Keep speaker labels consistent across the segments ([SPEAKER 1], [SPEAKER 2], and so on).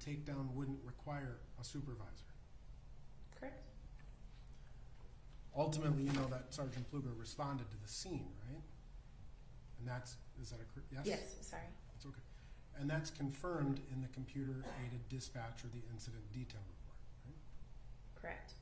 [SPEAKER 1] takedown wouldn't require a supervisor.
[SPEAKER 2] Correct.
[SPEAKER 1] Ultimately, you know that Sergeant Pluger responded to the scene, right? And that's, is that a, yes?
[SPEAKER 2] Yes, sorry.
[SPEAKER 1] That's okay. And that's confirmed in the computer-aided dispatch or the incident detail report, right?
[SPEAKER 2] Correct.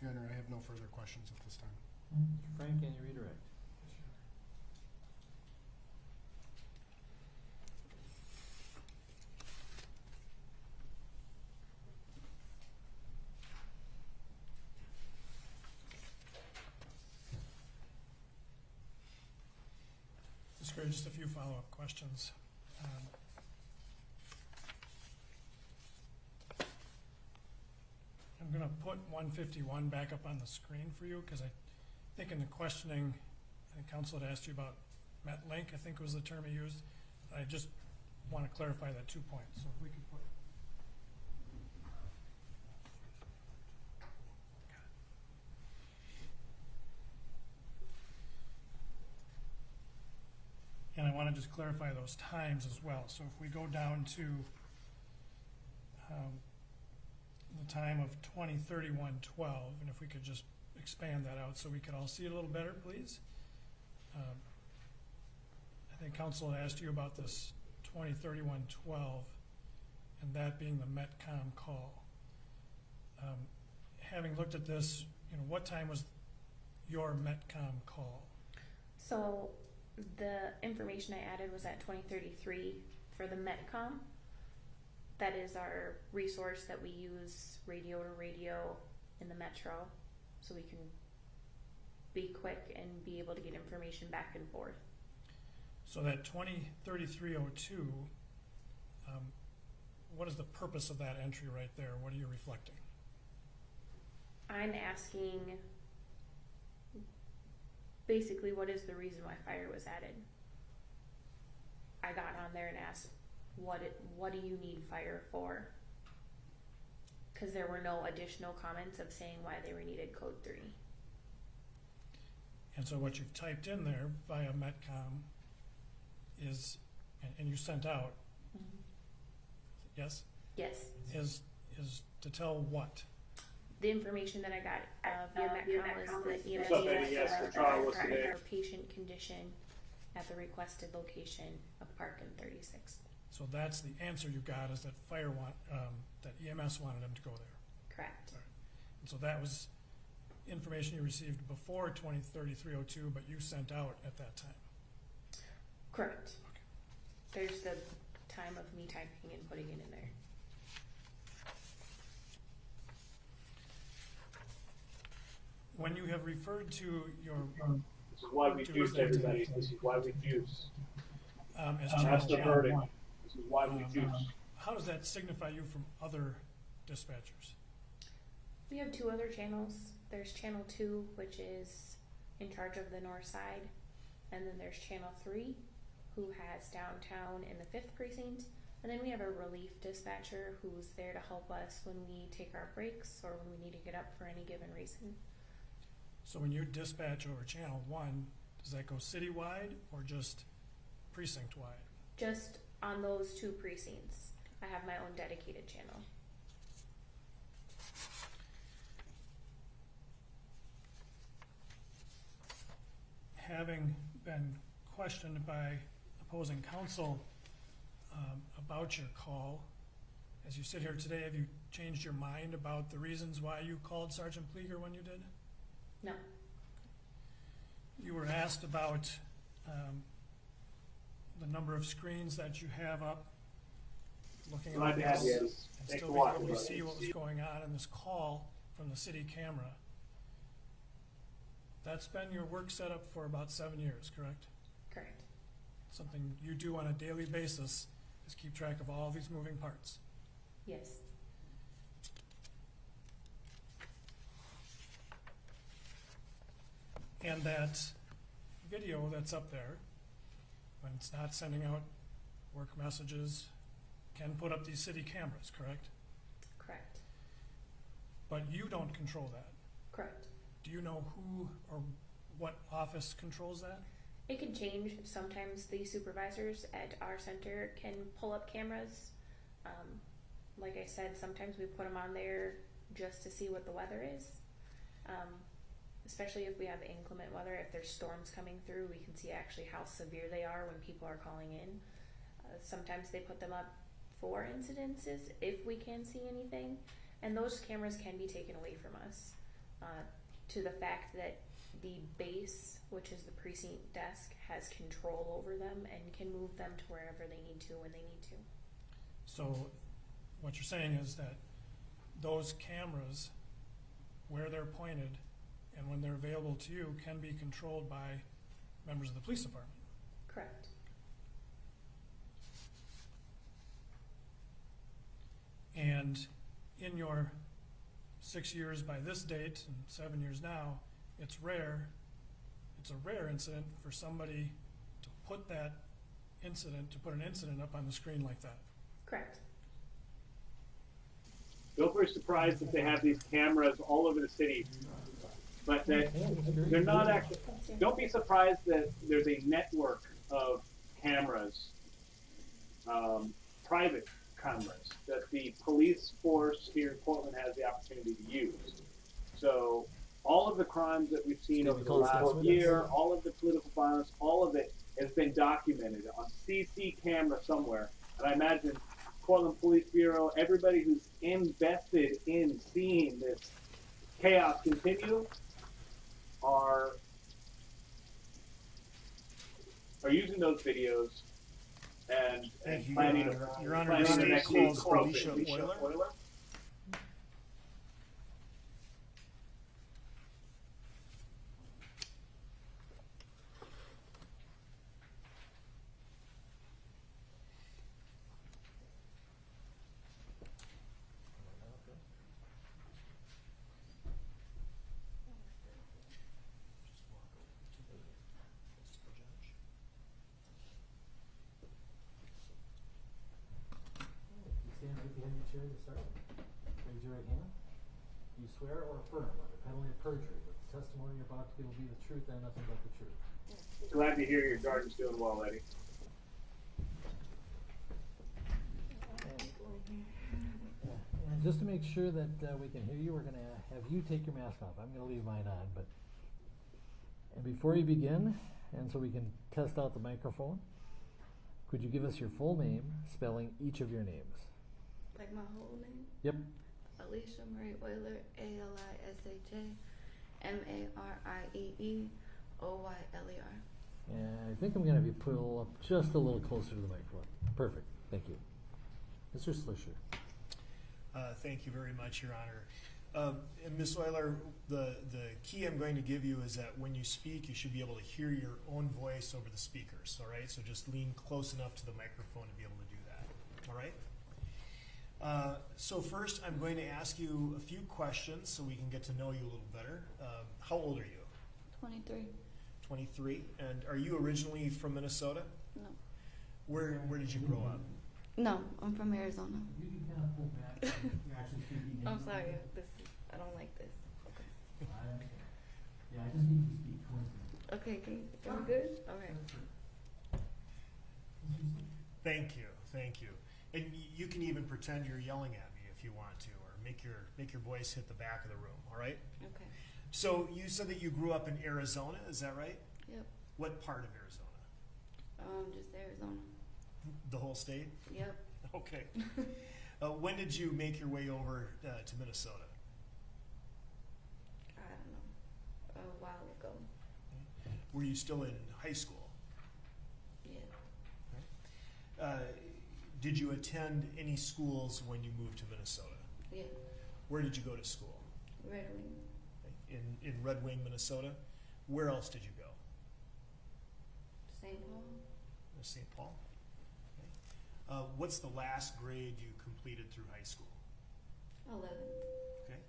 [SPEAKER 1] Your Honor, I have no further questions at this time.
[SPEAKER 3] Frank, any redirect?
[SPEAKER 4] Mr. Gray, just a few follow-up questions. I'm going to put 151 back up on the screen for you because I think in the questioning, I think counsel had asked you about MetLink, I think was the term he used. I just want to clarify that 2 points. So if we could put. And I want to just clarify those times as well. So if we go down to the time of 20:31:12, and if we could just expand that out so we could all see it a little better, please. I think counsel had asked you about this 20:31:12 and that being the Metcom call. Having looked at this, what time was your Metcom call?
[SPEAKER 2] So the information I added was at 2033 for the Metcom. That is our resource that we use radio to radio in the metro, so we can be quick and be able to get information back and forth.
[SPEAKER 4] So that 2033:02, what is the purpose of that entry right there? What are you reflecting?
[SPEAKER 2] I'm asking basically what is the reason why fire was added. I got on there and asked, what do you need fire for? Because there were no additional comments of saying why they were needed code 3.
[SPEAKER 4] And so what you've typed in there via Metcom is, and you sent out, yes?
[SPEAKER 2] Yes.
[SPEAKER 4] Is to tell what?
[SPEAKER 2] The information that I got via Metcom was the EMS or patient condition at the requested location of Park and 36th.
[SPEAKER 4] So that's the answer you got, is that that EMS wanted them to go there.
[SPEAKER 2] Correct.
[SPEAKER 4] Right. And so that was information you received before 2033:02, but you sent out at that time.
[SPEAKER 2] Correct.
[SPEAKER 4] Okay.
[SPEAKER 2] There's the time of me typing and putting it in there.
[SPEAKER 4] When you have referred to your
[SPEAKER 5] this is why we juice, everybody. This is why we juice.
[SPEAKER 4] as
[SPEAKER 5] That's the
[SPEAKER 4] channel
[SPEAKER 5] verdict.
[SPEAKER 4] one,
[SPEAKER 5] This is why we juice.
[SPEAKER 4] how does that signify you from other dispatchers?
[SPEAKER 2] We have 2 other channels. There's channel 2, which is in charge of the north side, and then there's channel 3, who has downtown in the 5th precinct, and then we have a relief dispatcher who's there to help us when we take our breaks or when we need to get up for any given reason.
[SPEAKER 4] So when you dispatch over channel 1, does that go citywide or just precinct-wide?
[SPEAKER 2] Just on those 2 precincts, I have my own dedicated channel.
[SPEAKER 4] Having been questioned by opposing counsel about your call, as you sit here today, have you changed your mind about the reasons why you called Sergeant Pleger when you did?
[SPEAKER 2] No.
[SPEAKER 4] You were asked about the number of screens that you have up, looking
[SPEAKER 5] Glad
[SPEAKER 4] at
[SPEAKER 5] to have you.
[SPEAKER 4] this, and
[SPEAKER 5] Thanks
[SPEAKER 4] still
[SPEAKER 5] for
[SPEAKER 4] being able
[SPEAKER 5] watching.
[SPEAKER 4] to see what was going on in this call from the city camera. That's been your work setup for about 7 years, correct?
[SPEAKER 2] Correct.
[SPEAKER 4] Something you do on a daily basis is keep track of all these moving parts.
[SPEAKER 2] Yes.
[SPEAKER 4] And that video that's up there when it's not sending out work messages, can put up these city cameras, correct?
[SPEAKER 2] Correct.
[SPEAKER 4] But you don't control that.
[SPEAKER 2] Correct.
[SPEAKER 4] Do you know who or what office controls that?
[SPEAKER 2] It can change. Sometimes the supervisors at our center can pull up cameras. Like I said, sometimes we put them on there just to see what the weather is. Especially if we have inclement weather, if there's storms coming through, we can see actually how severe they are when people are calling in. Sometimes they put them up for incidences if we can see anything, and those cameras can be taken away from us to the fact that the base, which is the precinct desk, has control over them and can move them to wherever they need to when they need to.
[SPEAKER 4] So what you're saying is that those cameras, where they're pointed and when they're available to you, can be controlled by members of the police department.
[SPEAKER 2] Correct.
[SPEAKER 4] And in your 6 years by this date and 7 years now, it's a rare incident for somebody to put an incident up on the screen like that.
[SPEAKER 2] Correct.
[SPEAKER 5] Don't be surprised that they have these cameras all over the city, but that they're not actually. Don't be surprised that there's a network of cameras, private cameras, that the police force here in Portland has the opportunity to use. So all of the crimes that we've seen over the last year, all of the political violence, all of it has been documented on CC camera somewhere. And I imagine Portland Police Bureau, everybody who's invested in seeing this chaos continue are using those videos and
[SPEAKER 1] Thank you,
[SPEAKER 5] planning
[SPEAKER 1] Your Honor.
[SPEAKER 5] to
[SPEAKER 1] Your Honor,
[SPEAKER 5] planning
[SPEAKER 1] the
[SPEAKER 5] the
[SPEAKER 1] state
[SPEAKER 5] next
[SPEAKER 1] calls
[SPEAKER 5] Alicia
[SPEAKER 1] Alicia
[SPEAKER 5] Euler.
[SPEAKER 3] Stand right behind your chair to start. Raise your right hand. You swear or affirm under penalty of perjury that the testimony you're about to give will be the truth and nothing but the truth.
[SPEAKER 5] Glad to hear your garden's doing well, Eddie.
[SPEAKER 3] And just to make sure that we can hear you, we're going to have you take your mask off. I'm going to leave mine on, but and before you begin, and so we can test out the microphone, could you give us your full name, spelling each of your names?
[SPEAKER 6] Like my whole name?
[SPEAKER 3] Yep.
[SPEAKER 6] Alicia Marie Euler, ALISHA, MARIEEOYLER.
[SPEAKER 3] And I think I'm going to have you pull up just a little closer to the microphone. Perfect. Thank you. Mr. Slisher.
[SPEAKER 7] Thank you very much, Your Honor. And Ms. Euler, the key I'm going to give you is that when you speak, you should be able to hear your own voice over the speakers, all right? So just lean close enough to the microphone to be able to do that, all right? So first, I'm going to ask you a few questions so we can get to know you a little better. How old are you?
[SPEAKER 6] 23.
[SPEAKER 7] 23. And are you originally from Minnesota?
[SPEAKER 6] No.
[SPEAKER 7] Where did you grow up?
[SPEAKER 6] No, I'm from Arizona.
[SPEAKER 3] You can kind of pull back. You're actually speaking.
[SPEAKER 6] I'm sorry. I don't like this. Okay.
[SPEAKER 3] Yeah, I just need you to speak towards me.
[SPEAKER 6] Okay, I'm good? All right.
[SPEAKER 7] Thank you, thank you. And you can even pretend you're yelling at me if you want to, or make your voice hit the back of the room, all right?
[SPEAKER 6] Okay.
[SPEAKER 7] So you said that you grew up in Arizona, is that right?
[SPEAKER 6] Yep.
[SPEAKER 7] What part of Arizona?
[SPEAKER 6] Just Arizona.
[SPEAKER 7] The whole state?
[SPEAKER 6] Yep.
[SPEAKER 7] Okay. When did you make your way over to Minnesota?
[SPEAKER 6] I don't know. A while ago.
[SPEAKER 7] Were you still in high school?
[SPEAKER 6] Yeah.
[SPEAKER 7] Did you attend any schools when you moved to Minnesota?
[SPEAKER 6] Yeah.
[SPEAKER 7] Where did you go to school?
[SPEAKER 6] Red Wing.
[SPEAKER 7] In Red Wing, Minnesota? Where else did you go?
[SPEAKER 6] St. Paul.
[SPEAKER 7] St. Paul? Okay. What's the last grade you completed through high school?
[SPEAKER 6] 11.
[SPEAKER 7] Okay.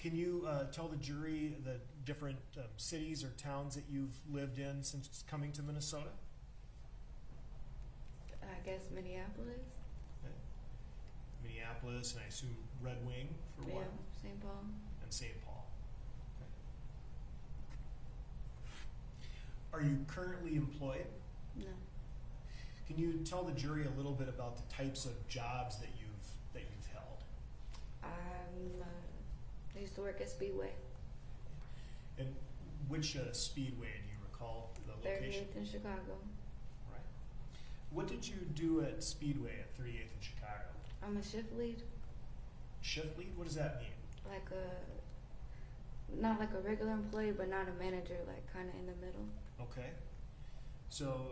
[SPEAKER 7] Can you tell the jury the different cities or towns that you've lived in since coming to Minnesota?
[SPEAKER 6] guess Minneapolis.
[SPEAKER 7] Okay. Minneapolis, and I assume Red Wing for
[SPEAKER 6] Yeah,
[SPEAKER 7] one,
[SPEAKER 6] St. Paul.
[SPEAKER 7] and St. Paul. Okay. Are you currently employed?
[SPEAKER 6] No.
[SPEAKER 7] Can you tell the jury a little bit about the types of jobs that you've held?
[SPEAKER 6] I used to work at Speedway.
[SPEAKER 7] And which speedway do you recall the location?
[SPEAKER 6] 38th in Chicago.
[SPEAKER 7] Right. What did you do at Speedway at 38th in Chicago?
[SPEAKER 6] I'm a shift lead.
[SPEAKER 7] Shift lead? What does that mean?
[SPEAKER 6] Like not like a regular employee, but not a manager, like kind of in the middle.
[SPEAKER 7] Okay. So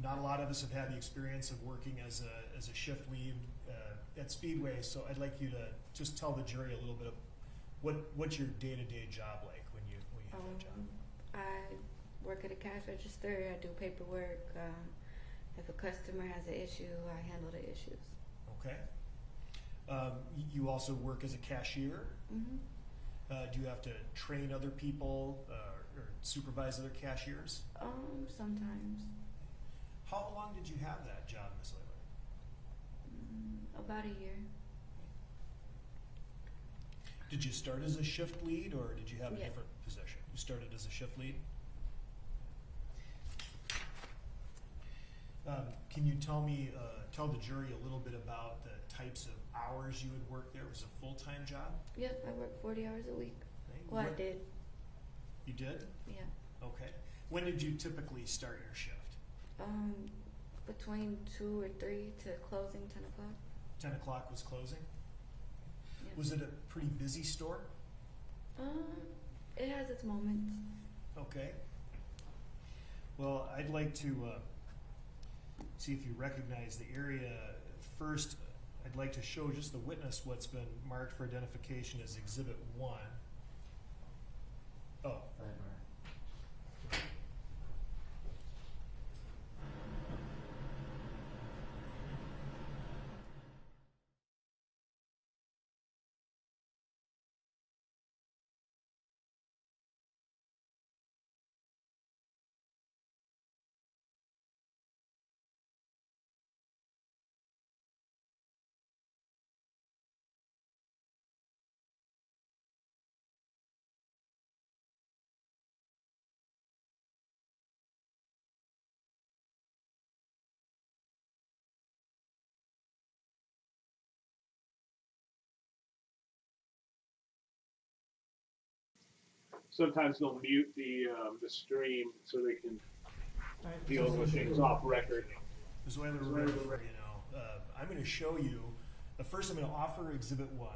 [SPEAKER 7] not a lot of us have had the experience of working as a shift lead at Speedway. So I'd like you to just tell the jury a little bit of what's your day-to-day job like when you have that job.
[SPEAKER 6] I work at a cash register. I do paperwork. If a customer has an issue, I handle the issues.
[SPEAKER 7] Okay. You also work as a cashier.
[SPEAKER 6] Mm-hmm.
[SPEAKER 7] Do you have to train other people or supervise other cashiers?
[SPEAKER 6] Sometimes.
[SPEAKER 7] How long did you have that job, Ms. Layler?
[SPEAKER 6] About a year.
[SPEAKER 7] Did you start as a shift lead, or did you have a
[SPEAKER 6] Yeah.
[SPEAKER 7] different position? You started as a shift lead? Can you tell the jury a little bit about the types of hours you would work there? Was it a full-time job?
[SPEAKER 6] Yep, I work 40 hours a week.
[SPEAKER 7] Okay.
[SPEAKER 6] Well, I did.
[SPEAKER 7] You did?
[SPEAKER 6] Yeah.
[SPEAKER 7] Okay. When did you typically start your shift?
[SPEAKER 6] Between 2 or 3 to closing 10 o'clock.
[SPEAKER 7] 10 o'clock was closing?
[SPEAKER 6] Yeah.
[SPEAKER 7] Was it a pretty busy store?
[SPEAKER 6] It has its moments.
[SPEAKER 7] Okay. Well, I'd like to see if you recognize the area. First, I'd like to show just the witness what's been marked for identification as Exhibit 1. Oh.
[SPEAKER 5] Sometimes they'll mute the stream so they can deal with things off record.
[SPEAKER 7] Ms. Weiler, I'm going to show you. First, I'm going to offer Exhibit 1.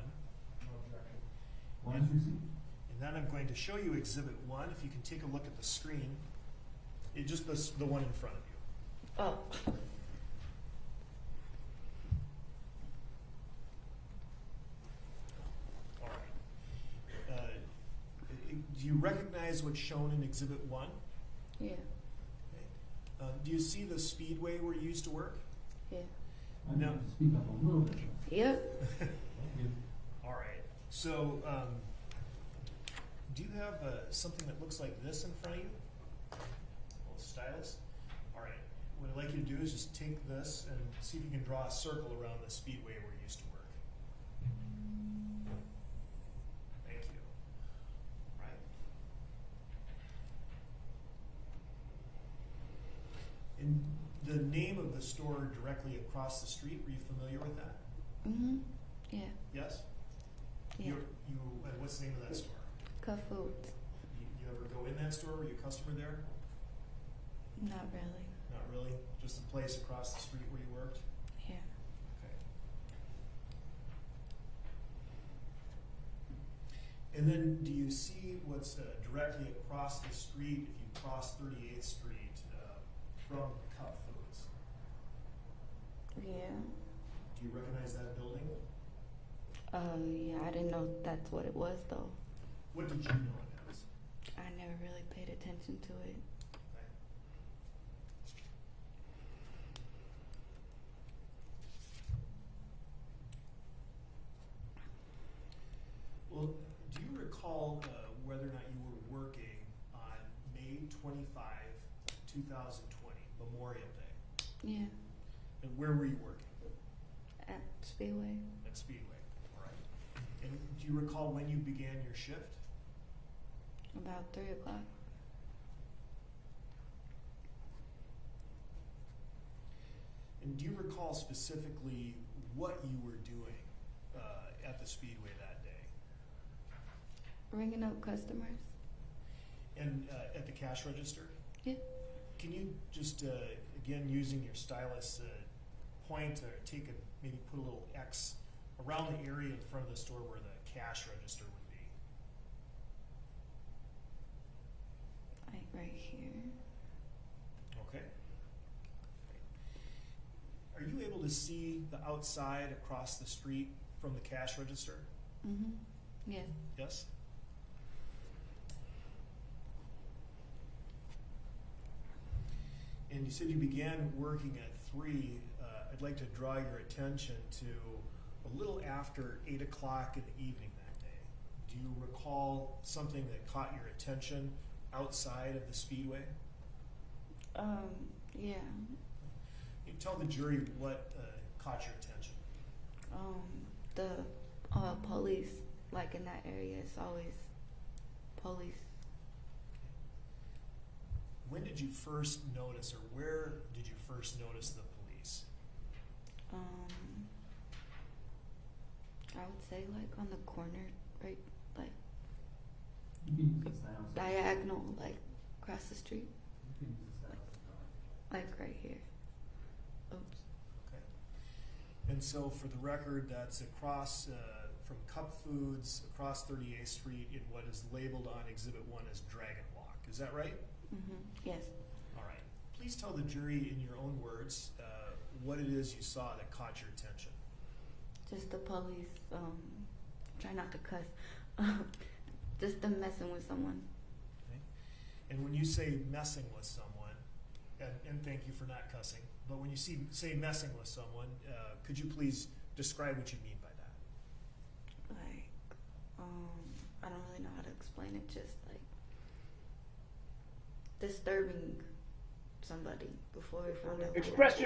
[SPEAKER 7] And then I'm going to show you Exhibit 1. If you can take a look at the screen. Just the one in front of you.
[SPEAKER 6] Oh.
[SPEAKER 7] All right. Do you recognize what's shown in Exhibit 1?
[SPEAKER 6] Yeah.
[SPEAKER 7] Okay. Do you see the speedway where you used to work?
[SPEAKER 6] Yeah.
[SPEAKER 3] I need to speak up a little bit.
[SPEAKER 6] Yep.
[SPEAKER 7] All right. So, do you have something that looks like this in front of you? A little stylus? All right. What I'd like you to do is just take this and see if you can draw a circle around the speedway where you used to work. Thank you. All right. And the name of the store directly across the street, were you familiar with that?
[SPEAKER 6] Mhm. Yeah.
[SPEAKER 7] Yes?
[SPEAKER 6] Yeah.
[SPEAKER 7] What's the name of that store?
[SPEAKER 6] Cuff Foods.
[SPEAKER 7] You ever go in that store? Were you a customer there?
[SPEAKER 6] Not really.
[SPEAKER 7] Not really? Just a place across the street where you worked?
[SPEAKER 6] Yeah.
[SPEAKER 7] Okay. And then do you see what's directly across the street if you cross 38th Street from Cup Foods?
[SPEAKER 6] Yeah.
[SPEAKER 7] Do you recognize that building?
[SPEAKER 6] Yeah, I didn't know that's what it was though.
[SPEAKER 7] What did you know it as?
[SPEAKER 6] I never really paid attention to it.
[SPEAKER 7] Okay. Well, do you recall whether or not you were working on May 25, 2020, Memorial Day?
[SPEAKER 6] Yeah.
[SPEAKER 7] And where were you working?
[SPEAKER 6] At Speedway.
[SPEAKER 7] At Speedway, all right. And do you recall when you began your shift?
[SPEAKER 6] About 3 o'clock.
[SPEAKER 7] And do you recall specifically what you were doing at the Speedway that day?
[SPEAKER 6] Ringing up customers.
[SPEAKER 7] And at the cash register?
[SPEAKER 6] Yeah.
[SPEAKER 7] Can you just, again, using your stylus, point or maybe put a little X around the area in front of the store where the cash register would be?
[SPEAKER 6] Like right here.
[SPEAKER 7] Okay. Are you able to see the outside across the street from the cash register?
[SPEAKER 6] Mm-hmm. Yeah.
[SPEAKER 7] Yes? And you said you began working at 3. I'd like to draw your attention to a little after 8 o'clock in the evening that day. Do you recall something that caught your attention outside of the Speedway?
[SPEAKER 6] Yeah.
[SPEAKER 7] You tell the jury what caught your attention.
[SPEAKER 6] The police, like in that area, it's always police.
[SPEAKER 7] When did you first notice, or where did you first notice the police?
[SPEAKER 6] I would say like on the corner, right, like diagonal, like across the street, like right here. Oops.
[SPEAKER 7] Okay. And so for the record, that's across from Cup Foods, across 38th Street in what is labeled on Exhibit 1 as Dragon Walk. Is that right?
[SPEAKER 6] Mm-hmm. Yes.
[SPEAKER 7] All right. Please tell the jury in your own words what it is you saw that caught your attention.
[SPEAKER 6] Just the police, try not to cuss, just them messing with someone.
[SPEAKER 7] Okay. And when you say messing with someone, and thank you for not cussing, but when you say messing with someone, could you please describe what you mean by that?
[SPEAKER 6] Like, I don't really know how to explain it, just like disturbing somebody before we found out.
[SPEAKER 5] Express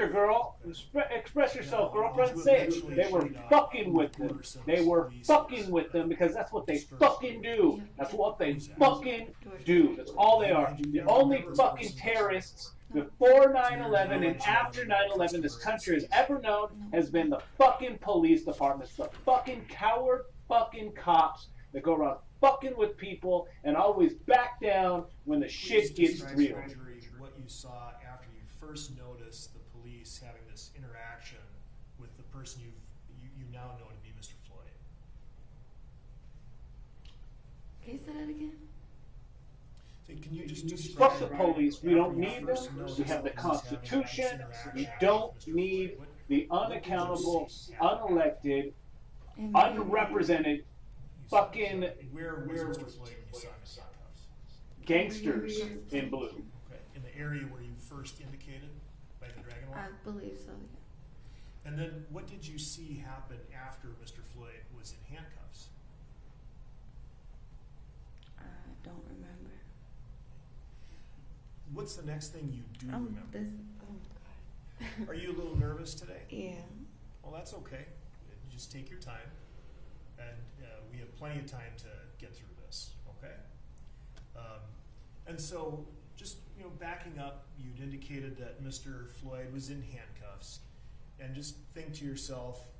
[SPEAKER 5] yourself, girlfriend. Say it. They were fucking with them. They were fucking with them because that's what they fucking do. That's what they fucking do. That's all they are. The only fucking terrorists before 9/11 and after 9/11 this country has ever known has been the fucking police departments, the fucking coward fucking cops that go around fucking with people and always back down when the shit gets real.
[SPEAKER 7] What you saw after you first noticed the police having this interaction with the person you now know to be Mr. Floyd.
[SPEAKER 6] Can you say that again?
[SPEAKER 7] So can you just
[SPEAKER 5] Fuck the police. We don't need them. We have the Constitution. We don't need the unaccountable, unelected, unrepresented fucking
[SPEAKER 7] where was Mr. Floyd when you saw him in handcuffs?
[SPEAKER 5] gangsters in blue.
[SPEAKER 7] Okay. In the area where you first indicated by the Dragon Walk?
[SPEAKER 6] I believe so, yeah.
[SPEAKER 7] And then what did you see happen after Mr. Floyd was in handcuffs?
[SPEAKER 6] I don't remember.
[SPEAKER 7] What's the next thing you do remember?
[SPEAKER 6] God.
[SPEAKER 7] Are you a little nervous today?
[SPEAKER 6] Yeah.
[SPEAKER 7] Well, that's okay. Just take your time, and we have plenty of time to get through this. Okay. And so, just backing up, you'd indicated that Mr. Floyd was in handcuffs, and just think to yourself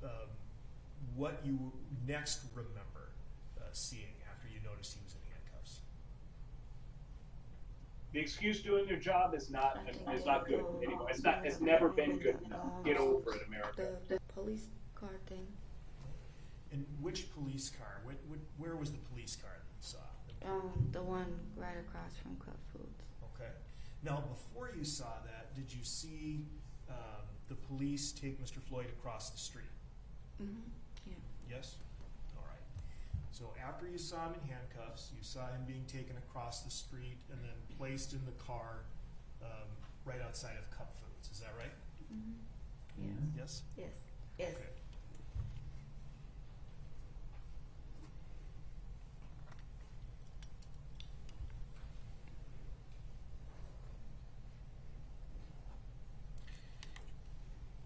[SPEAKER 7] what you next remember seeing after you noticed he was in handcuffs.
[SPEAKER 5] The excuse doing your job is not good anymore. It's never been good enough. Get over it, America.
[SPEAKER 6] The police car thing.
[SPEAKER 7] And which police car? Where was the police car that you saw?
[SPEAKER 6] The one right across from Cup Foods.
[SPEAKER 7] Okay. Now, before you saw that, did you see the police take Mr. Floyd across the street?
[SPEAKER 6] Mm-hmm. Yeah.
[SPEAKER 7] Yes? All right. So after you saw him in handcuffs, you saw him being taken across the street and then placed in the car right outside of Cup Foods. Is that right?
[SPEAKER 6] Mm-hmm.
[SPEAKER 7] Yes?
[SPEAKER 6] Yes. Yes.
[SPEAKER 7] Okay.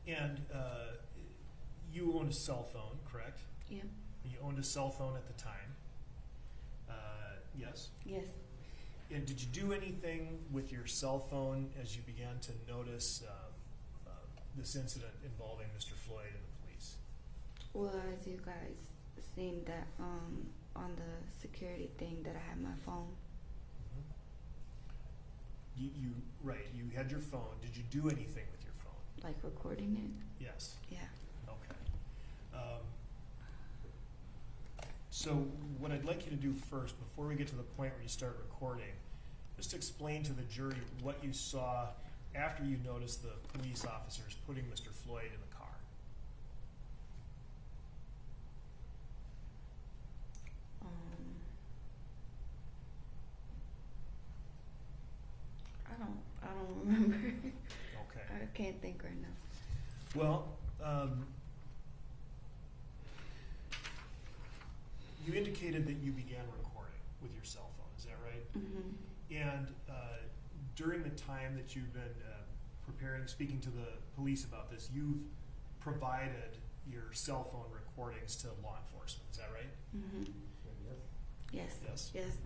[SPEAKER 7] And you owned a cell phone, correct?
[SPEAKER 6] Yeah.
[SPEAKER 7] You owned a cell phone at the time. Yes.
[SPEAKER 6] Yes.
[SPEAKER 7] And did you do anything with your cell phone as you began to notice this incident involving Mr. Floyd and the police?
[SPEAKER 6] Well, as you guys seen that on the security thing that I had my phone.
[SPEAKER 7] You right. You had your phone. Did you do anything with your phone?
[SPEAKER 6] Like recording it?
[SPEAKER 7] Yes.
[SPEAKER 6] Yeah.
[SPEAKER 7] Okay. So what I'd like you to do first, before we get to the point where you start recording, just explain to the jury what you saw after you noticed the police officers putting Mr. Floyd in the car.
[SPEAKER 6] I don't remember.
[SPEAKER 7] Okay.
[SPEAKER 6] I can't think right now.
[SPEAKER 7] Well, you indicated that you began recording with your cell phone. Is that right?
[SPEAKER 6] Mm-hmm.
[SPEAKER 7] And during the time that you've been speaking to the police about this, you've provided your cell phone recordings to law enforcement. Is that right?
[SPEAKER 6] Mm-hmm. Yes.
[SPEAKER 7] Yes.
[SPEAKER 6] Yes.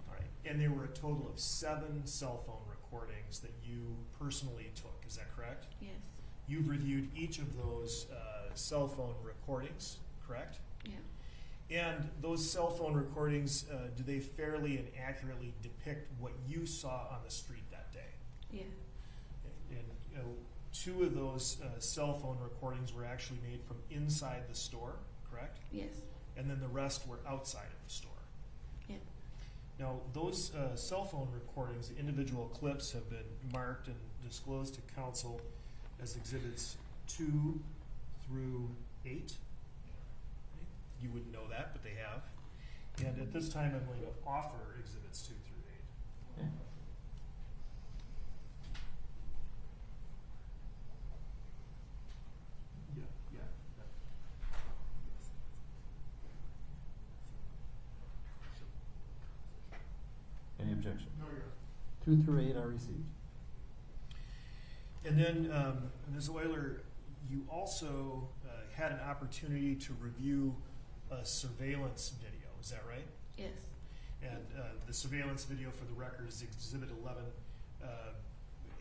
[SPEAKER 7] All right. And there were a total of 7 cell phone recordings that you personally took. Is that correct?
[SPEAKER 6] Yes.
[SPEAKER 7] You've reviewed each of those cell phone recordings, correct?
[SPEAKER 6] Yeah.
[SPEAKER 7] And those cell phone recordings, do they fairly and accurately depict what you saw on the street that day?
[SPEAKER 6] Yeah.
[SPEAKER 7] And 2 of those cell phone recordings were actually made from inside the store, correct?
[SPEAKER 6] Yes.
[SPEAKER 7] And then the rest were outside of the store.
[SPEAKER 6] Yeah.
[SPEAKER 7] Now, those cell phone recordings, the individual clips, have been marked and disclosed to counsel as exhibits 2 through 8. You wouldn't know that, but they have. And at this time, I'm going to offer exhibits 2 through 8. Yeah.
[SPEAKER 3] Any objection?
[SPEAKER 7] No, you're
[SPEAKER 3] 2 through 8 are received.
[SPEAKER 7] And then, Ms. Euler, you also had an opportunity to review a surveillance video. Is that right?
[SPEAKER 6] Yes.
[SPEAKER 7] And the surveillance video, for the record, is Exhibit 11.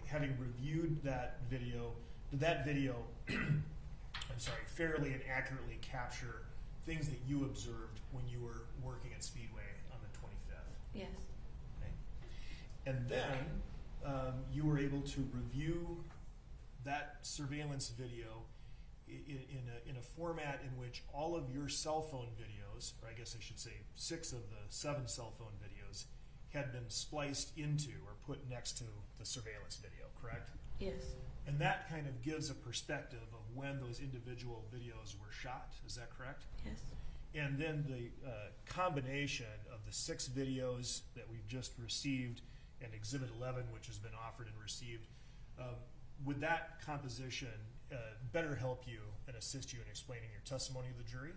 [SPEAKER 7] Having reviewed that video, did that video, fairly and accurately capture things that you observed when you were working at Speedway on the 25th?
[SPEAKER 6] Yes.
[SPEAKER 7] Okay. And then you were able to review that surveillance video in a format in which all of your cell phone videos, or I guess I should say 6 of the 7 cell phone videos, had been spliced into or put next to the surveillance video, correct?
[SPEAKER 6] Yes.
[SPEAKER 7] And that kind of gives a perspective of when those individual videos were shot. Is that correct?
[SPEAKER 6] Yes.
[SPEAKER 7] And then the combination of the 6 videos that we've just received and Exhibit 11, which has been offered and received, would that composition better help you and assist you in explaining your testimony to the jury?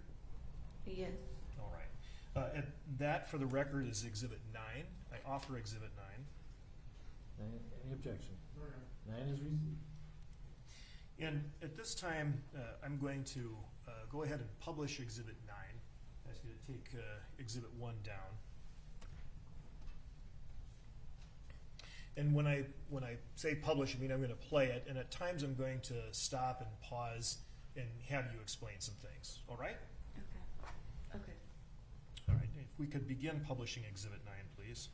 [SPEAKER 6] Yes.
[SPEAKER 7] All right. And that, for the record, is Exhibit 9. I offer Exhibit 9.
[SPEAKER 3] Any objection? 9 is received.
[SPEAKER 7] And at this time, I'm going to go ahead and publish Exhibit 9. I ask you to take Exhibit 1 down. And when I say publish, I mean I'm going to play it, and at times I'm going to stop and pause and have you explain some things. All right?
[SPEAKER 6] Okay. Okay.
[SPEAKER 7] All right. If we could begin publishing Exhibit 9, please.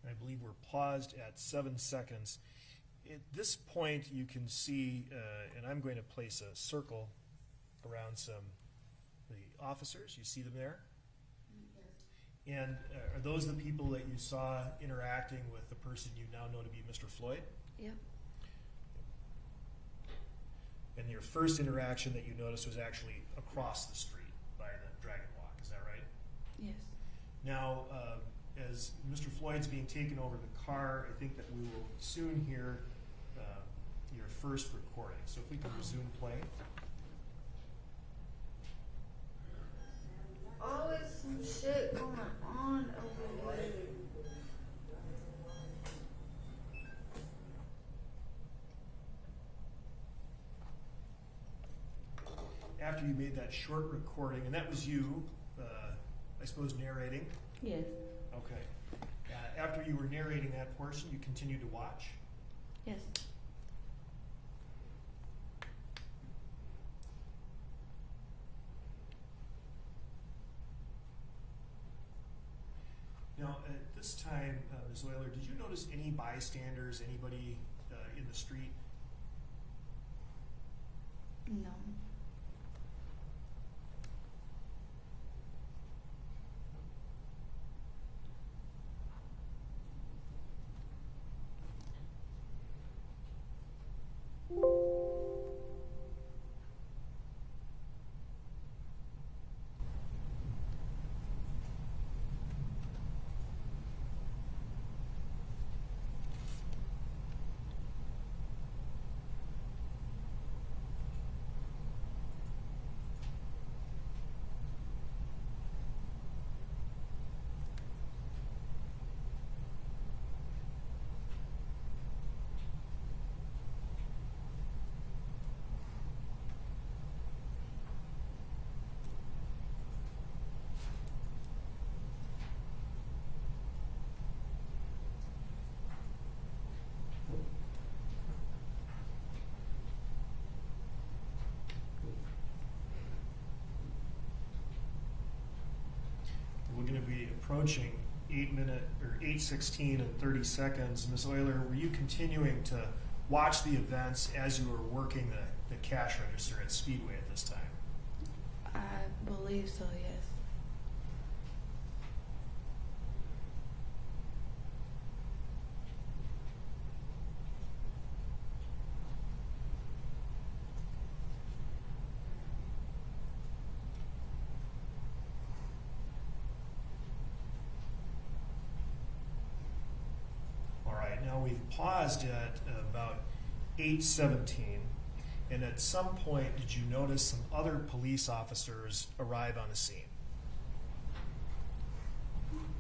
[SPEAKER 7] And I believe we're paused at 7 seconds. At this point, you can see, and I'm going to place a circle around the officers. You see them there? Yes. And are those the people that you saw interacting with the person you now know to be Mr. Floyd?
[SPEAKER 6] Yep.
[SPEAKER 7] And your first interaction that you noticed was actually across the street by the Dragon Walk. Is that right?
[SPEAKER 6] Yes.
[SPEAKER 7] Now, as Mr. Floyd's being taken over the car, I think that we will soon hear your first recording. So if we can resume play. after you made that short recording, and that was you, I suppose, narrating.
[SPEAKER 6] Yes.
[SPEAKER 7] Okay. After you were narrating that portion, you continued to watch.
[SPEAKER 6] Yes.
[SPEAKER 7] Now, at this time, Ms. Euler, did you notice any bystanders, anybody in the street?
[SPEAKER 6] No.
[SPEAKER 7] We're going to be approaching 8:16 and 30 seconds. Ms. Euler, were you continuing to watch the events as you were working the cash register at Speedway at this time?
[SPEAKER 6] I believe so, yes.
[SPEAKER 7] All right, now we've paused at about 8:17, and at some point, did you notice some other police officers arrive on the scene?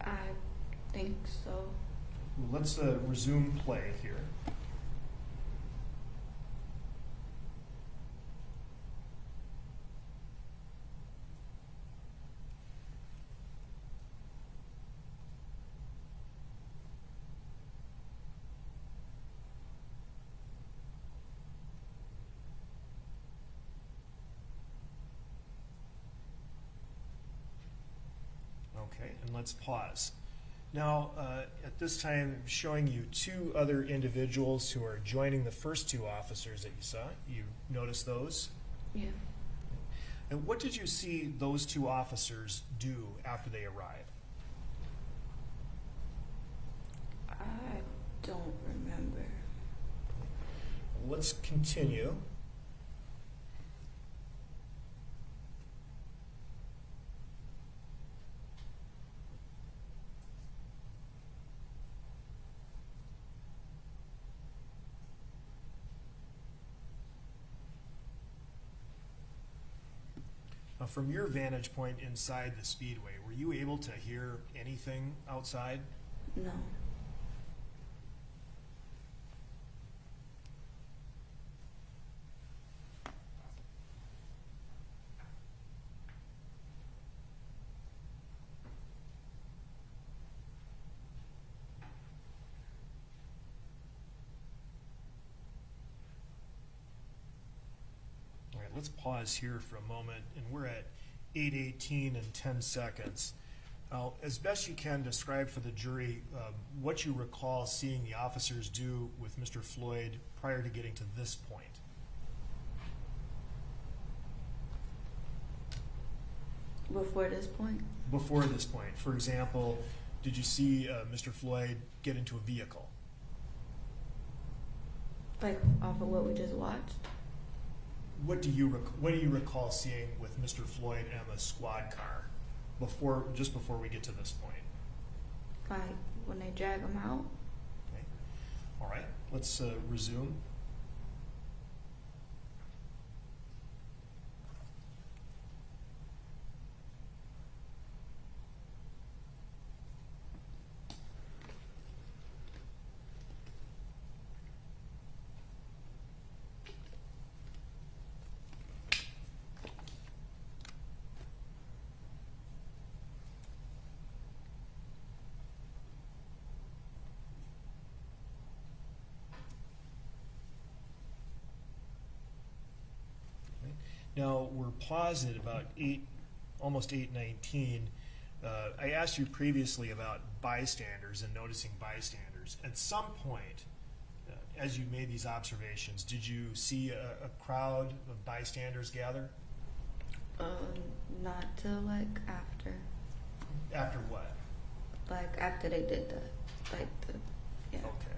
[SPEAKER 6] I think so.
[SPEAKER 7] Well, let's resume play here. Okay, and let's pause. Now, at this time, I'm showing you two other individuals who are joining the first two officers that you saw. You noticed those?
[SPEAKER 6] Yeah.
[SPEAKER 7] And what did you see those two officers do after they arrived?
[SPEAKER 6] I don't remember.
[SPEAKER 7] Let's continue. Now, from your vantage point inside the Speedway, were you able to hear anything outside?
[SPEAKER 6] No.
[SPEAKER 7] All right, let's pause here for a moment, and we're at 8:18 and 10 seconds. Now, as best you can, describe for the jury what you recall seeing the officers do with Mr. Floyd prior to getting to this point.
[SPEAKER 6] Before this point?
[SPEAKER 7] Before this point, for example, did you see Mr. Floyd get into a vehicle?
[SPEAKER 6] Like off of what we just watched?
[SPEAKER 7] What do you recall seeing with Mr. Floyd and the squad car just before we get to this point?
[SPEAKER 6] Like when they drag him out?
[SPEAKER 7] Okay. All right, let's resume. Now, we're paused at about almost 8:19. I asked you previously about bystanders and noticing bystanders. At some point, as you made these observations, did you see a crowd of bystanders gather?
[SPEAKER 6] Not till like after.
[SPEAKER 7] After what?
[SPEAKER 6] Like after they did yeah.
[SPEAKER 7] Okay.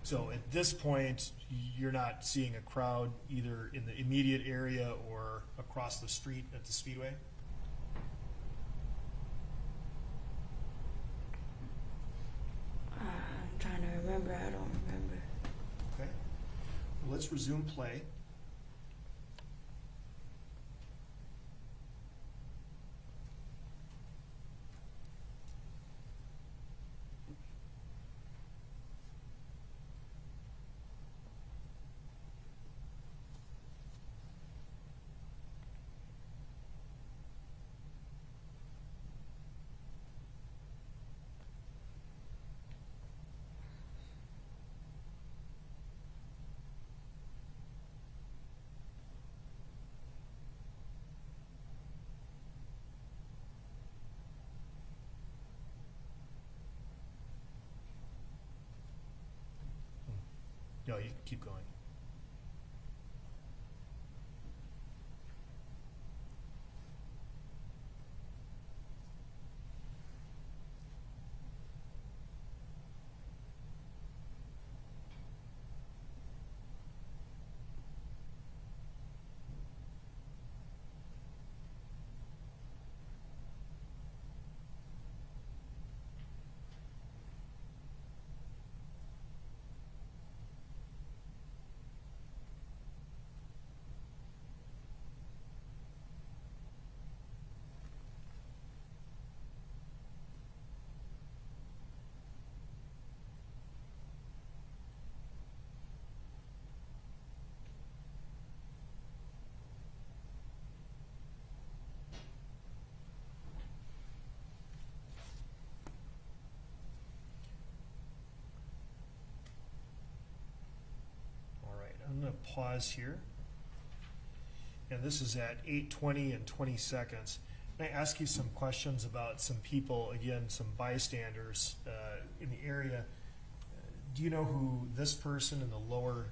[SPEAKER 7] So at this point, you're not seeing a crowd either in the immediate area or across the street at the Speedway?
[SPEAKER 6] I'm trying to remember. I don't remember.
[SPEAKER 7] Okay. Well, let's resume play. No, you can keep going. I'm going to pause here. And this is at 8:20 and 20 seconds. Can I ask you some questions about some people, again, some bystanders in the area? Do you know who this person in the lower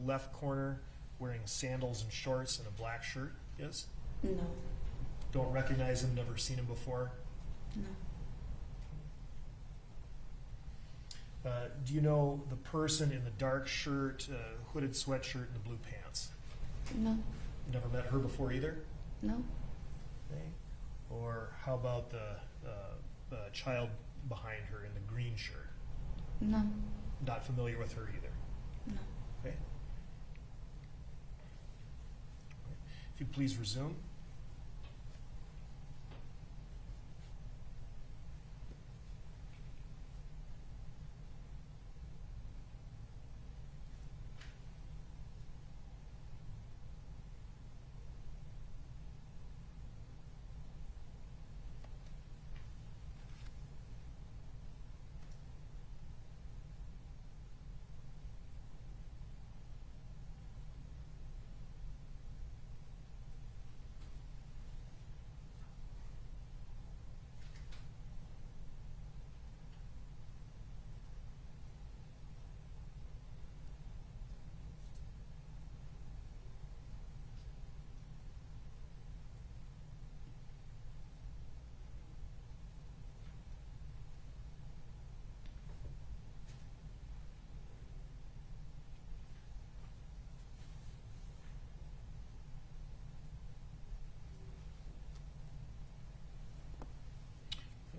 [SPEAKER 7] left corner wearing sandals and shorts and a black shirt is?
[SPEAKER 6] No.
[SPEAKER 7] Don't recognize him, never seen him before?
[SPEAKER 6] No.
[SPEAKER 7] Do you know the person in the dark shirt, hooded sweatshirt, and the blue pants?
[SPEAKER 6] No.
[SPEAKER 7] Never met her before either?
[SPEAKER 6] No.
[SPEAKER 7] Okay. Or how about the child behind her in the green shirt?
[SPEAKER 6] No.
[SPEAKER 7] Not familiar with her either?
[SPEAKER 6] No.
[SPEAKER 7] Okay. If you'd please resume.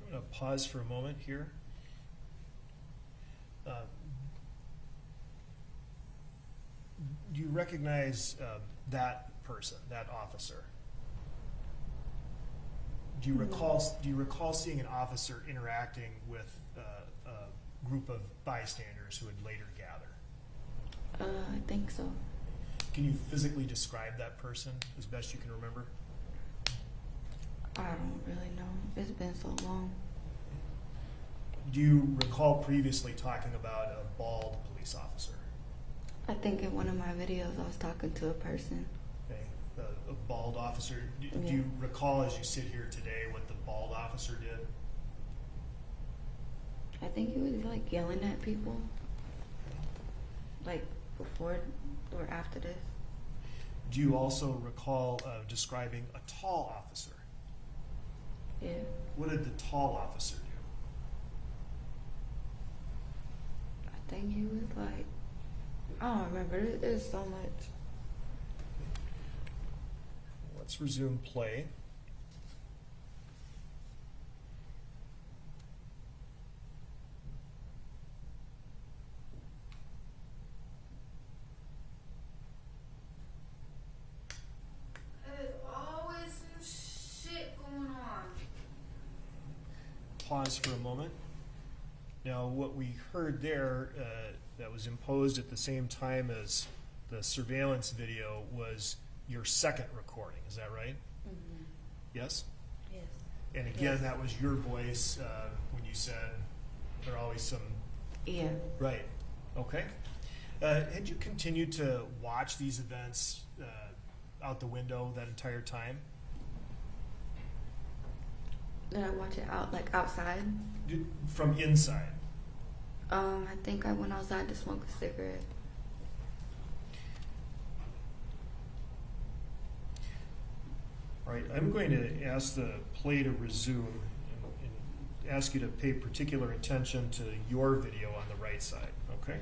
[SPEAKER 7] I'm going to pause for a moment here. Do you recognize that person, that officer? Do you recall seeing an officer interacting with a group of bystanders who would later gather?
[SPEAKER 6] I think so.
[SPEAKER 7] Can you physically describe that person as best you can remember?
[SPEAKER 6] I don't really know. It's been so long.
[SPEAKER 7] Do you recall previously talking about a bald police officer?
[SPEAKER 6] I think in one of my videos I was talking to a person.
[SPEAKER 7] Okay. a bald officer. Do
[SPEAKER 6] Yeah.
[SPEAKER 7] you recall, as you sit here today, what the bald officer did?
[SPEAKER 6] I think he was like yelling at people, like before or after this.
[SPEAKER 7] Do you also recall describing a tall officer?
[SPEAKER 6] Yeah.
[SPEAKER 7] What did the tall officer do?
[SPEAKER 6] I think he was like, I don't remember. There's so much.
[SPEAKER 7] Let's resume play.
[SPEAKER 6] There's always some shit going on.
[SPEAKER 7] Pause for a moment. Now, what we heard there that was imposed at the same time as the surveillance video was your second recording. Is that right?
[SPEAKER 6] Mm-hmm.
[SPEAKER 7] Yes?
[SPEAKER 6] Yes.
[SPEAKER 7] And again,
[SPEAKER 6] Yes.
[SPEAKER 7] that was your voice when you said there are always some.
[SPEAKER 6] Yeah.
[SPEAKER 7] Right. Okay. Had you continued to watch these events out the window that entire time?
[SPEAKER 6] Did I watch it outside?
[SPEAKER 7] From inside?
[SPEAKER 6] I think I went outside to smoke a cigarette.
[SPEAKER 7] All right, I'm going to ask the play to resume and ask you to pay particular attention to your video on the right side, okay?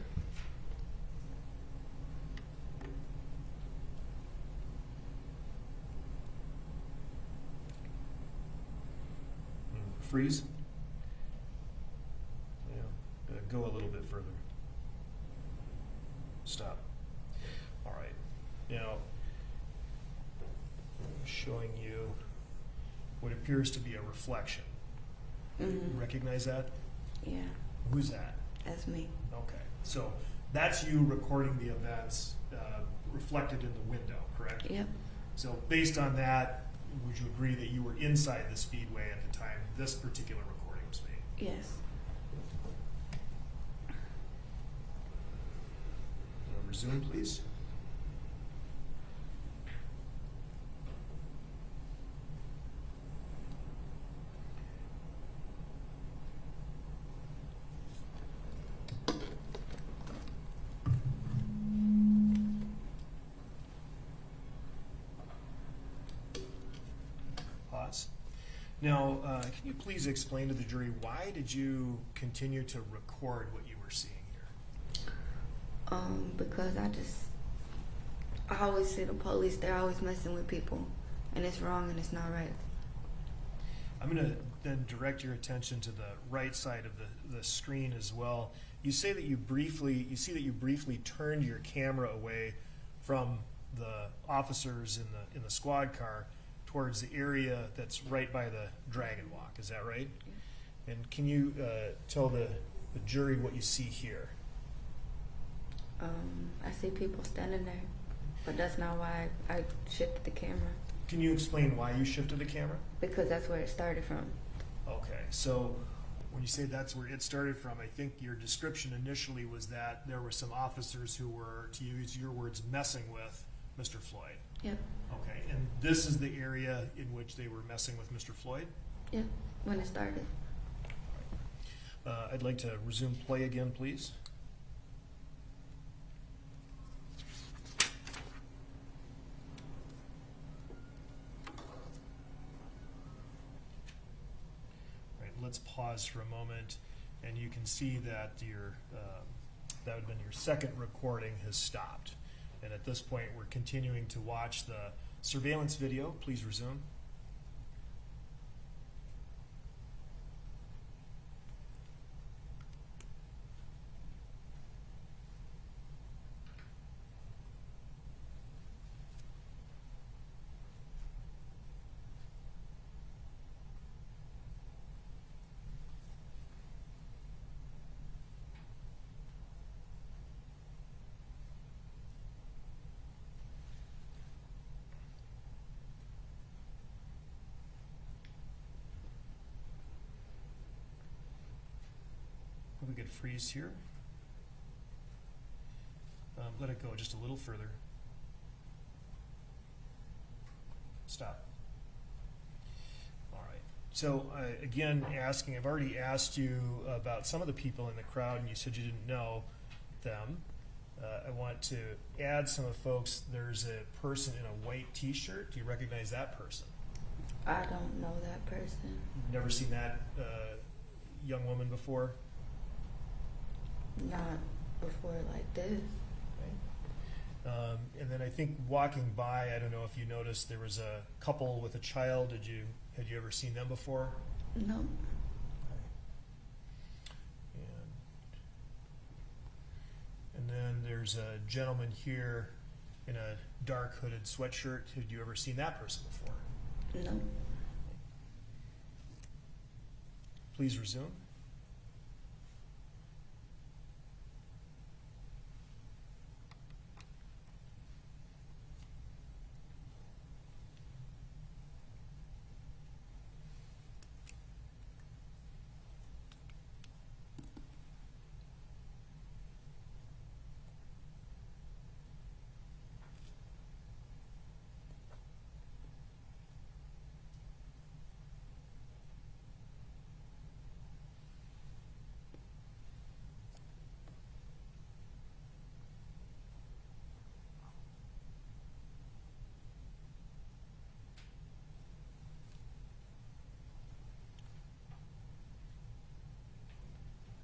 [SPEAKER 7] Freeze. Yeah, go a little bit further. Stop. All right. Now, I'm showing you what appears to be a reflection.
[SPEAKER 6] Mm-hmm.
[SPEAKER 7] Recognize that?
[SPEAKER 6] Yeah,
[SPEAKER 7] Who's that?
[SPEAKER 6] that's me.
[SPEAKER 7] Okay. So that's you recording the events reflected in the window, correct?
[SPEAKER 6] Yep.
[SPEAKER 7] So based on that, would you agree that you were inside the speedway at the time this particular recording was made?
[SPEAKER 6] Yes.
[SPEAKER 7] Resume, please. Pause. Now, can you please explain to the jury why did you continue to record what you were seeing here?
[SPEAKER 6] Because I always see the police. They're always messing with people, and it's wrong and it's not right.
[SPEAKER 7] I'm going to then direct your attention to the right side of the screen as well. You say that you briefly turned your camera away from the officers in the squad car towards the area that's right by the Dragon Walk. Is that right? And can you tell the jury what you see here?
[SPEAKER 6] I see people standing there, but that's not why I shifted the camera.
[SPEAKER 7] Can you explain why you shifted the camera?
[SPEAKER 6] Because that's where it started from.
[SPEAKER 7] Okay, so when you say that's where it started from, I think your description initially was that there were some officers who were, to use your words, messing with Mr. Floyd.
[SPEAKER 6] Yep.
[SPEAKER 7] Okay, and this is the area in which they were messing with Mr. Floyd?
[SPEAKER 6] Yep. When it started.
[SPEAKER 7] I'd like to resume play again, please. Let's pause for a moment, and you can see that your that would have been your second recording has stopped. And at this point, we're continuing to watch the surveillance video. Please resume. We could freeze here. Let it go just a little further. Stop. All right. So again, I've already asked you about some of the people in the crowd, and you said you didn't know them. I want to add some of folks. There's a person in a white T-shirt. Do you recognize that person?
[SPEAKER 6] I don't know that person.
[SPEAKER 7] You've never seen that young woman before?
[SPEAKER 6] Not before like this.
[SPEAKER 7] Okay. And then I think walking by, I don't know if you noticed, there was a couple with a child. Had you ever seen them before?
[SPEAKER 6] No.
[SPEAKER 7] Okay. And then there's a gentleman here in a dark hooded sweatshirt. Had you ever seen that person before?
[SPEAKER 6] No.
[SPEAKER 7] Please resume.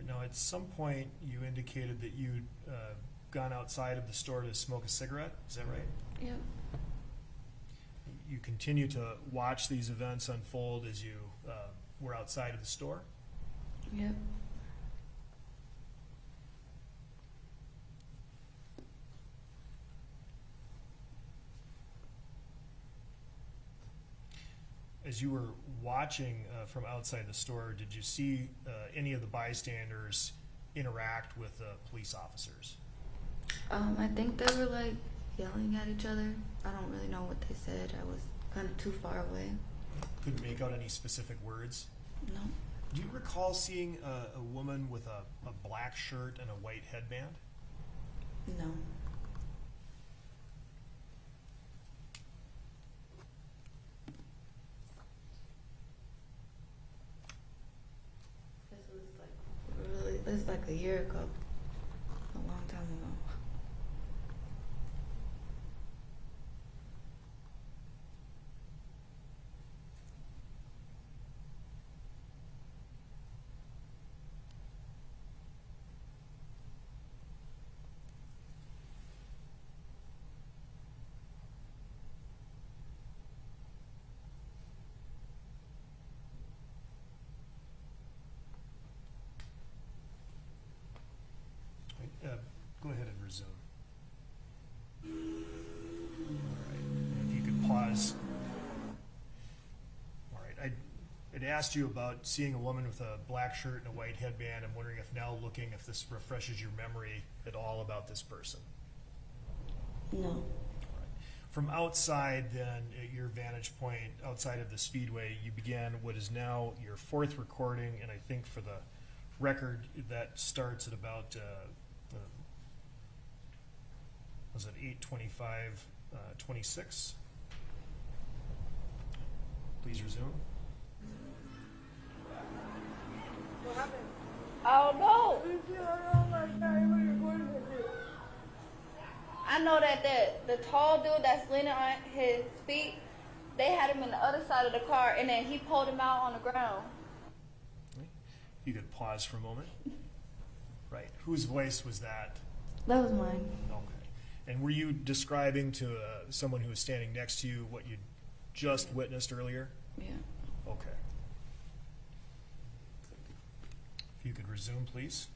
[SPEAKER 7] Now, at some point, you indicated that you'd gone outside of the store to smoke a cigarette. Is that right?
[SPEAKER 6] Yep.
[SPEAKER 7] You continue to watch these events unfold as you were outside of the store?
[SPEAKER 6] Yep.
[SPEAKER 7] As you were watching from outside the store, did you see any of the bystanders interact with police officers?
[SPEAKER 6] I think they were like yelling at each other. I don't really know what they said. I was kind of too far away.
[SPEAKER 7] Couldn't make out any specific words?
[SPEAKER 6] No.
[SPEAKER 7] Do you recall seeing a woman with a black shirt and a white headband?
[SPEAKER 6] No. This was like a year ago, a long time ago.
[SPEAKER 7] Go ahead and resume. All right. And if you could pause. All right. I'd asked you about seeing a woman with a black shirt and a white headband. I'm wondering if now looking, if this refreshes your memory at all about this person.
[SPEAKER 6] No.
[SPEAKER 7] All right. From outside, then, at your vantage point, outside of the Speedway, you began what is now your fourth recording, and I think for the record, that starts at about was it 8:25:26? Please resume.
[SPEAKER 8] What happened?
[SPEAKER 9] I don't know. I know that the tall dude that's leaning on his feet, they had him in the other side of the car, and then he pulled him out on the ground.
[SPEAKER 7] You could pause for a moment. Right. Whose voice was that?
[SPEAKER 6] That was mine.
[SPEAKER 7] Okay. And were you describing to someone who was standing next to you what you just witnessed earlier?
[SPEAKER 6] Yeah.
[SPEAKER 7] Okay. If you could resume, please.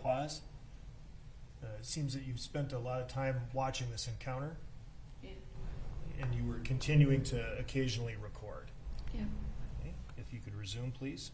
[SPEAKER 7] pause. It seems that you've spent a lot of time watching this encounter,
[SPEAKER 6] Yeah.
[SPEAKER 7] and you were continuing to occasionally record.
[SPEAKER 6] Yeah.
[SPEAKER 7] Okay. If you could resume, please.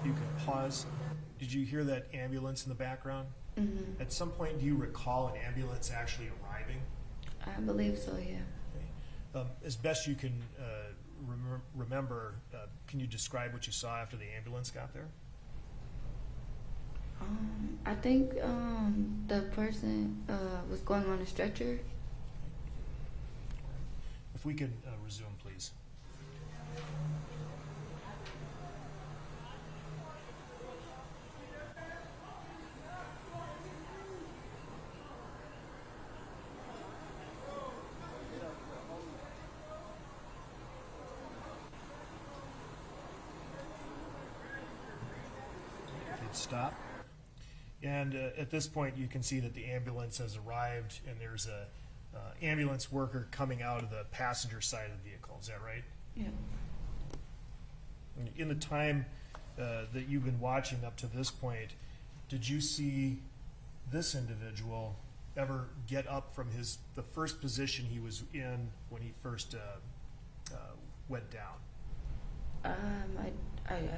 [SPEAKER 7] If you could pause. Did you hear that ambulance in the background?
[SPEAKER 6] Mm-hmm.
[SPEAKER 7] At some point, do you recall an ambulance actually arriving?
[SPEAKER 6] I believe so, yeah.
[SPEAKER 7] Okay. As best you can remember, can you describe what you saw after the ambulance got there?
[SPEAKER 6] I think the person was going on a stretcher.
[SPEAKER 7] If we could resume, please. If you'd stop. And at this point, you can see that the ambulance has arrived, and there's a ambulance worker coming out of the passenger side of the vehicle. Is that right?
[SPEAKER 6] Yeah.
[SPEAKER 7] In the time that you've been watching up to this point, did you see this individual ever get up from the first position he was in when he first went down?
[SPEAKER 6] I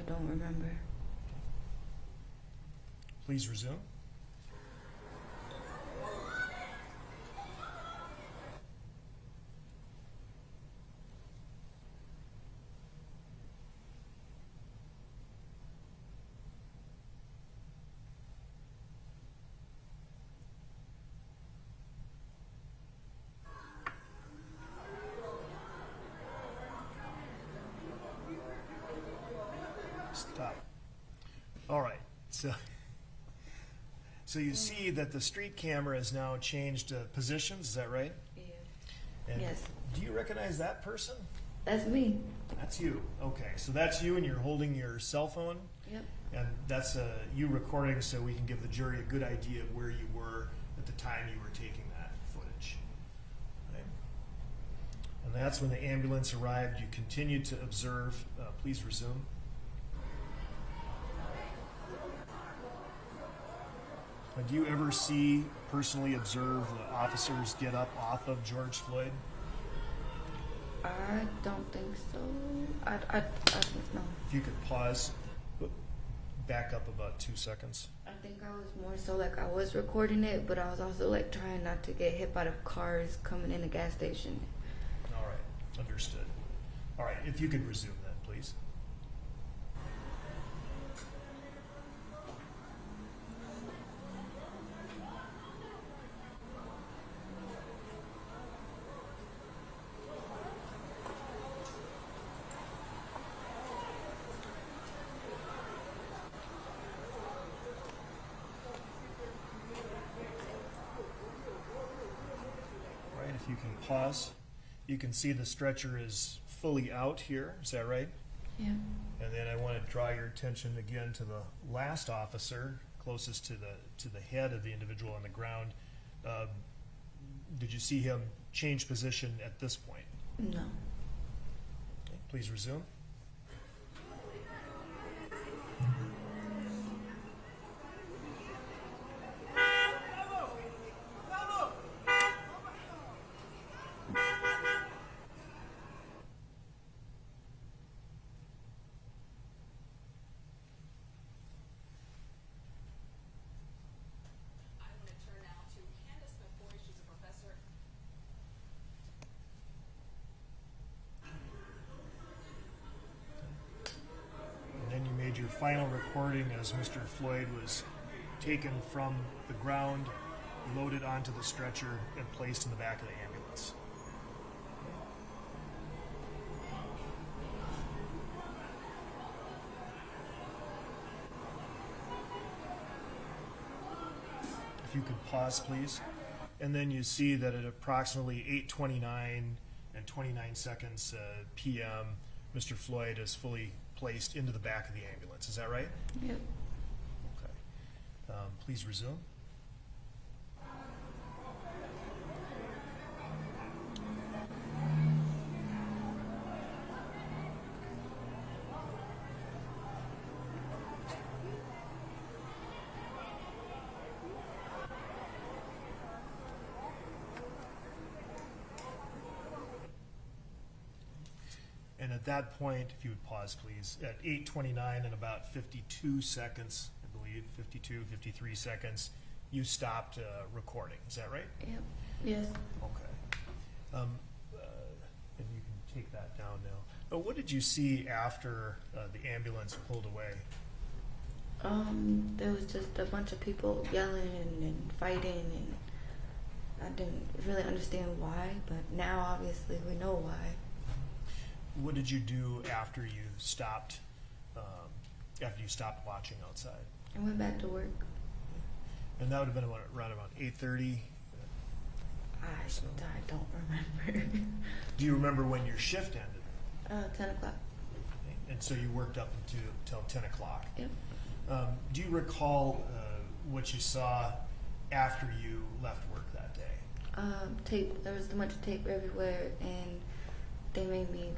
[SPEAKER 6] don't remember.
[SPEAKER 7] Please resume. Stop. All right. So you see that the street camera has now changed positions. Is that right?
[SPEAKER 6] Yeah.
[SPEAKER 7] And
[SPEAKER 6] Yes.
[SPEAKER 7] do you recognize that person?
[SPEAKER 6] That's me.
[SPEAKER 7] That's you. Okay. So that's you, and you're holding your cell phone.
[SPEAKER 6] Yep.
[SPEAKER 7] And that's you recording, so we can give the jury a good idea of where you were at the time you were taking that footage. Right? And that's when the ambulance arrived. You continued to observe. Please resume. Do you ever personally observe officers get up off of George Floyd?
[SPEAKER 6] I don't think so. I don't know.
[SPEAKER 7] If you could pause, back up about 2 seconds.
[SPEAKER 6] I think I was more so like I was recording it, but I was also like trying not to get hit by the cars coming in the gas station.
[SPEAKER 7] All right, understood. All right, if you could resume that, please. If you can pause, you can see the stretcher is fully out here. Is that right?
[SPEAKER 6] Yeah.
[SPEAKER 7] And then I want to draw your attention again to the last officer closest to the head of the individual on the ground. Did you see him change position at this point?
[SPEAKER 6] No.
[SPEAKER 7] Okay, please resume. Your final recording as Mr. Floyd was taken from the ground, loaded onto the stretcher, and placed in the back of the ambulance. you could pause, please. And then you see that at approximately 8:29 and 29 seconds p.m., Mr. Floyd is fully placed into the back of the ambulance. Is that right?
[SPEAKER 6] Yep.
[SPEAKER 7] Okay. Please resume. And at that point, if you would pause, please, at 8:29 and about 52 seconds, I believe, 52, 53 seconds, you stopped recording. Is that right?
[SPEAKER 6] Yep. Yes.
[SPEAKER 7] Okay. And you can take that down now. But what did you see after the ambulance pulled away?
[SPEAKER 6] There was just a bunch of people yelling and fighting, and I didn't really understand why, but now obviously we know why.
[SPEAKER 7] What did you do after you stopped? After you stopped watching outside?
[SPEAKER 6] I went back to work.
[SPEAKER 7] And that would have been around about 8:30.
[SPEAKER 6] I don't remember.
[SPEAKER 7] Do you remember when your shift ended?
[SPEAKER 6] 10 o'clock.
[SPEAKER 7] And so you worked up until 10 o'clock.
[SPEAKER 6] Yep.
[SPEAKER 7] Do you recall what you saw after you left work that day?
[SPEAKER 6] Tape. There was a bunch of tape everywhere, and they made me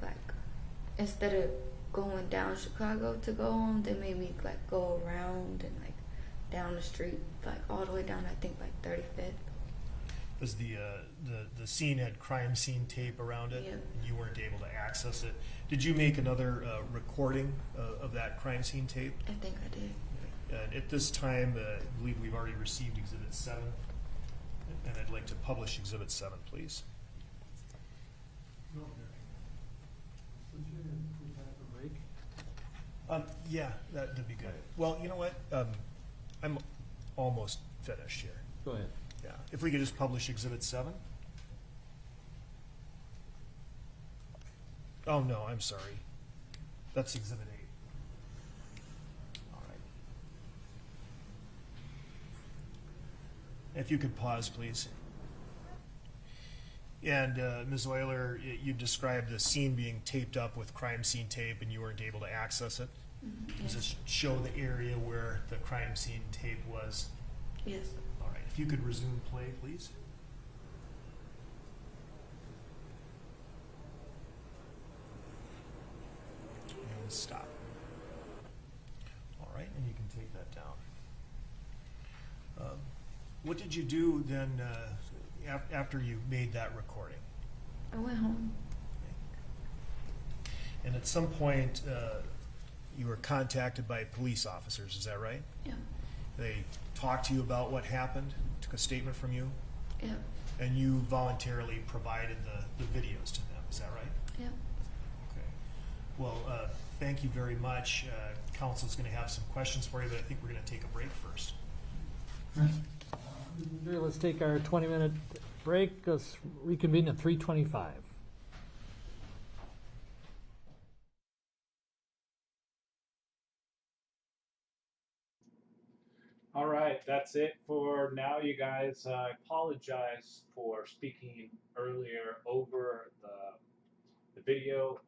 [SPEAKER 6] instead of going down Chicago to go home, they made me go around and down the street, all the way down, I think 35th.
[SPEAKER 7] Was the scene had crime scene tape around it?
[SPEAKER 6] Yeah.
[SPEAKER 7] And you weren't able to access it. Did you make another recording of that crime scene tape?
[SPEAKER 6] I think I did.
[SPEAKER 7] And at this time, I believe we've already received Exhibit 7, and I'd like to publish Exhibit 7, please. Yeah, that'd be good. Well, you know what? I'm almost finished here.
[SPEAKER 3] Go ahead.
[SPEAKER 7] Yeah. If we could just publish Exhibit 7. Oh, no, I'm sorry. That's Exhibit 8. All right. If you could pause, please. And Ms. Euler, you described the scene being taped up with crime scene tape and you weren't able to access it.
[SPEAKER 6] Mm-hmm.
[SPEAKER 7] Does this show the area where the crime scene tape was?
[SPEAKER 6] Yes.
[SPEAKER 7] All right. If you could resume play, please. And stop. All right, and you can take that down. What did you do then after you made that recording?
[SPEAKER 6] I went home.
[SPEAKER 7] And at some point, you were contacted by police officers, is that right?
[SPEAKER 6] Yeah.
[SPEAKER 7] They talked to you about what happened, took a statement from you,
[SPEAKER 6] Yeah.
[SPEAKER 7] and you voluntarily provided the videos to them, is that right?
[SPEAKER 6] Yeah.
[SPEAKER 7] Okay. Well, thank you very much. Council's going to have some questions for you, but I think we're going to take a break first.
[SPEAKER 3] Sure, let's take our 20-minute break. Let's reconvene at 3:25.
[SPEAKER 10] All right, that's it for now, you guys. I apologize for speaking earlier over the video.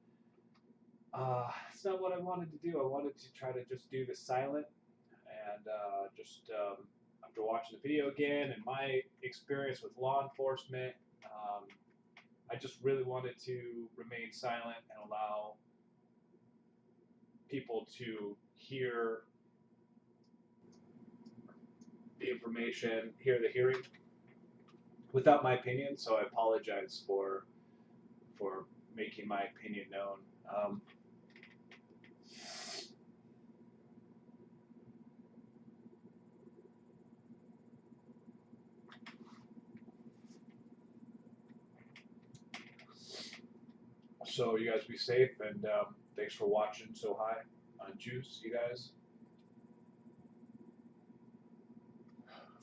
[SPEAKER 10] It's not what I wanted to do. I wanted to try to just do the silent and after watching the video again and my experience with law enforcement, I just really wanted to remain silent and allow people to hear the information, hear the hearing without my opinion. So I apologize for making my opinion known. So you guys be safe, and thanks for watching SOHi on Juice, you guys.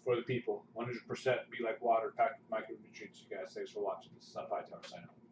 [SPEAKER 10] For the people, 100% be like water, packed with micronutrients, you guys. Thanks for watching. This is Hightower signing off.